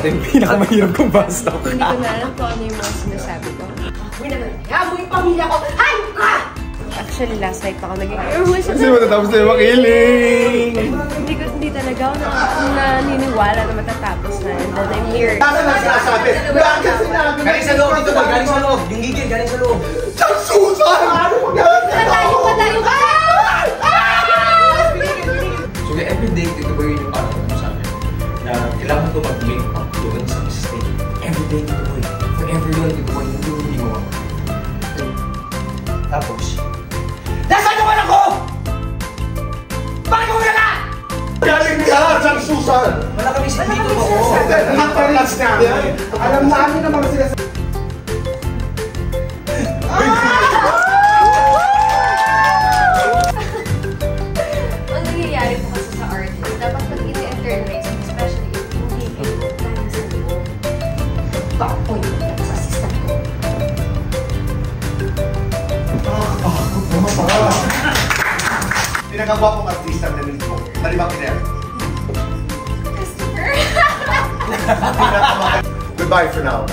natin pinakamahirap kung basta ka. Hindi ko na alam kung ano yung mga sinasabi ko. Uy naman, kaya mo yung pamilya ko. Hayop ka! Actually, last night ako nag-i-earwish. Kasi matatapos na yung makiling. Hindi talaga ako naniniwala na matatapos na. And then I'm here. Tama na sinasabi. Bakit sinabi? Galing sa loob dito, boy. Galing sa loob. Yung gigil, galing sa loob. Siyang Susan! Ano mo gano'n? Patayo ka! So, everyday, dito ba yun yung parang ano sa akin? Na kailangan ko mag-make up doon sa mistake. Everyday, dito boy. For everyone, dito boy. Hindi mo. Tapos, nasaan naman ako? Bakit mo wala? Galing ka, Siyang Susan! Wala kami sa dito mo ako. Nakapalas na. Alam namin naman sila sa... Ang nangyayari po kasi sa artist, dapat mag-internalize, especially if hindi kayo kaya sa loob. Bakoy ka sa assistant ko. Pinagawa kong artista na nito. Malibang kinera. Christopher! Goodbye for now.